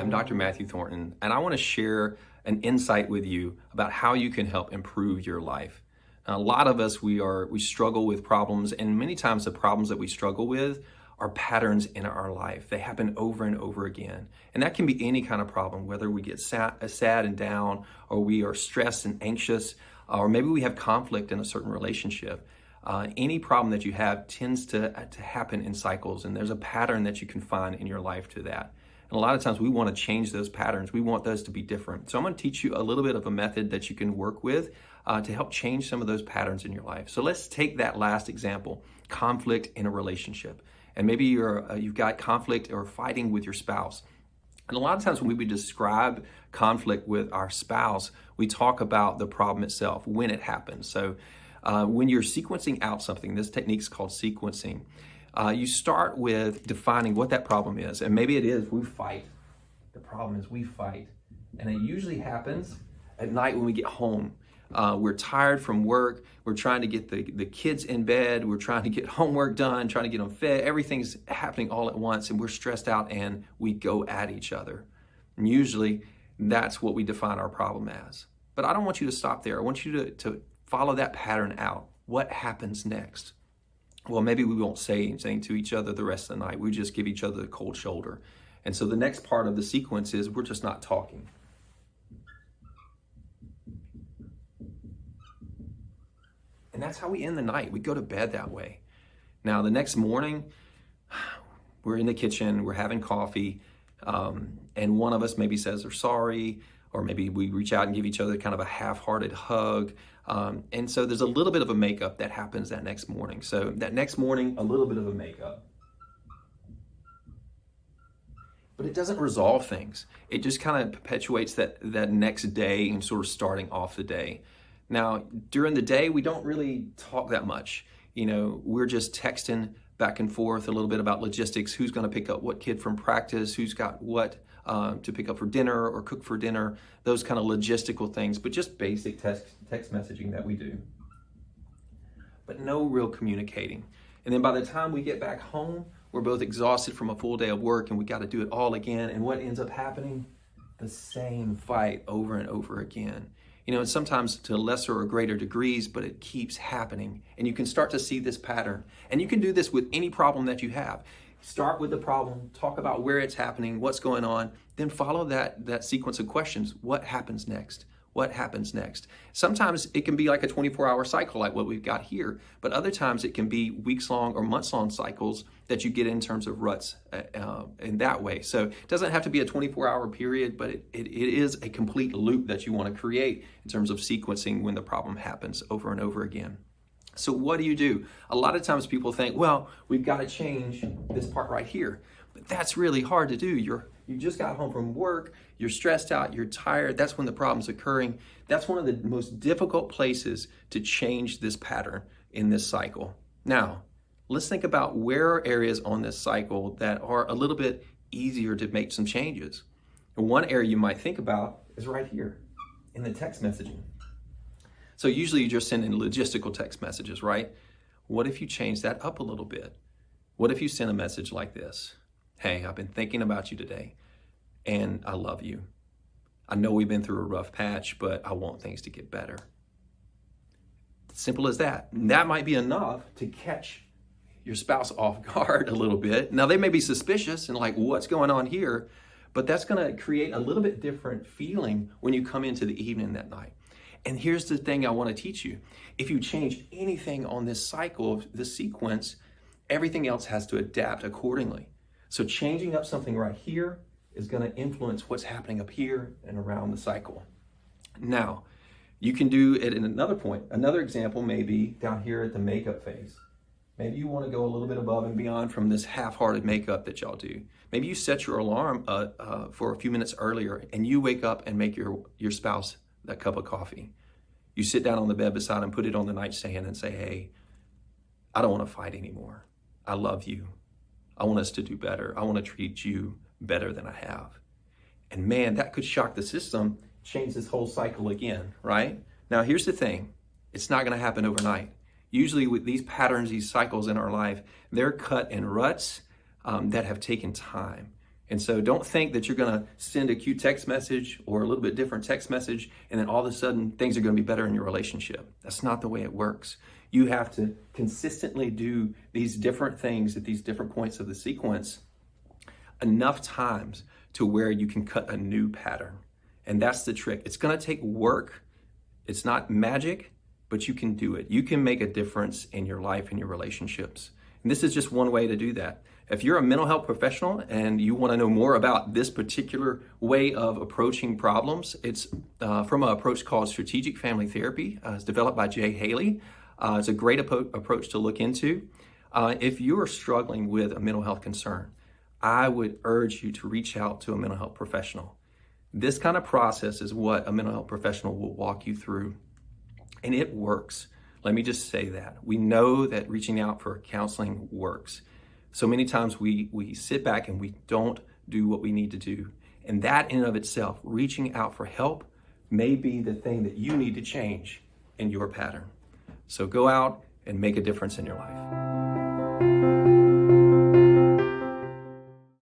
I'm Dr. Matthew Thornton, and I want to share an insight with you about how you can help improve your life. Now, a lot of us, we struggle with problems, and many times the problems that we struggle with are patterns in our life. They happen over and over again. And that can be any kind of problem, whether we get sad and down, or we are stressed and anxious, or maybe we have conflict in a certain relationship. Any problem that you have tends to happen in cycles, and there's a pattern that you can find in your life to that. And a lot of times we want to change those patterns. We want those to be different. So I'm going to teach you a little bit of a method that you can work with to help change some of those patterns in your life. So let's take that last example, conflict in a relationship. And maybe you've got conflict or fighting with your spouse. And a lot of times when we describe conflict with our spouse, we talk about the problem itself, when it happens. So when you're sequencing out something, this technique is called sequencing. You start with defining what that problem is. And maybe it is we fight. The problem is we fight. And it usually happens at night when we get home. We're tired from work. We're trying to get the kids in bed. We're trying to get homework done, trying to get them fed. Everything's happening all at once, and we're stressed out, and we go at each other. And usually that's what we define our problem as. But I don't want you to stop there. I want you to follow that pattern out. What happens next? Well, maybe we won't say anything to each other the rest of the night. We just give each other the cold shoulder. And so the next part of the sequence is we're just not talking. And that's how we end the night. We go to bed that way. Now, the next morning, we're in the kitchen, we're having coffee, and one of us maybe says they're sorry, or maybe we reach out and give each other kind of a half-hearted hug. And so there's a little bit of a makeup that happens that next morning. So that next morning, a little bit of a makeup. But it doesn't resolve things. It just kind of perpetuates that next day and sort of starting off the day. Now, during the day, we don't really talk that much. We're just texting back and forth a little bit about logistics, who's going to pick up what kid from practice, who's got what to pick up for dinner or cook for dinner, those kind of logistical things, but just basic text messaging that we do. But no real communicating. And then by the time we get back home, we're both exhausted from a full day of work, and we got to do it all again. And what ends up happening? The same fight over and over again. And sometimes to lesser or greater degrees, but it keeps happening. And you can start to see this pattern. And you can do this with any problem that you have. Start with the problem, talk about where it's happening, what's going on, then follow that sequence of questions. What happens next? What happens next? Sometimes it can be like a 24-hour cycle like what we've got here, but other times it can be weeks-long or months-long cycles that you get in terms of ruts in that way. So it doesn't have to be a 24-hour period, but it is a complete loop that you want to create in terms of sequencing when the problem happens over and over again. So what do? A lot of times people think, well, we've got to change this part right here. But that's really hard to do. You just got home from work, you're stressed out, you're tired, that's when the problem's occurring. That's one of the most difficult places to change this pattern in this cycle. Now, let's think about where are areas on this cycle that are a little bit easier to make some changes. And one area you might think about is right here in the text messaging. So usually you just send in logistical text messages, right? What if you change that up a little bit? What if you send a message like this? Hey, I've been thinking about you today, and I love you. I know we've been through a rough patch, but I want things to get better. Simple as that. And that might be enough to catch your spouse off guard a little bit. Now, they may be suspicious and like, what's going on here? But that's going to create a little bit different feeling when you come into the evening that night. And here's the thing I want to teach you. If you change anything on this cycle, this sequence, everything else has to adapt accordingly. So changing up something right here is going to influence what's happening up here and around the cycle. Now, you can do it in another point. Another example may be down here at the makeup phase. Maybe you want to go a little bit above and beyond from this half-hearted makeup that y'all do. Maybe you set your alarm for a few minutes earlier, and you wake up and make your spouse that cup of coffee. You sit down on the bed beside him, put it on the nightstand and say, hey, I don't want to fight anymore. I love you. I want us to do better. I want to treat you better than I have. And man, that could shock the system, change this whole cycle again, right? Now, here's the thing. It's not going to happen overnight. Usually with these patterns, these cycles in our life, they're cut in ruts that have taken time. And so don't think that you're going to send a cute text message or a little bit different text message and then all of a sudden things are going to be better in your relationship. That's not the way it works. You have to consistently do these different things at these different points of the sequence enough times to where you can cut a new pattern. And that's the trick. It's going to take work. It's not magic, but you can do it. You can make a difference in your life and your relationships. And this is just one way to do that. If you're a mental health professional and you want to know more about this particular way of approaching problems, it's from an approach called strategic family therapy. It's developed by Jay Haley. It's a great approach to look into. If you are struggling with a mental health concern, I would urge you to reach out to a mental health professional. This kind of process is what a mental health professional will walk you through. And it works. Let me just say that. We know that reaching out for counseling works. So many times we sit back and we don't do what we need to do. And that in and of itself, reaching out for help, may be the thing that you need to change in your pattern. So go out and make a difference in your life.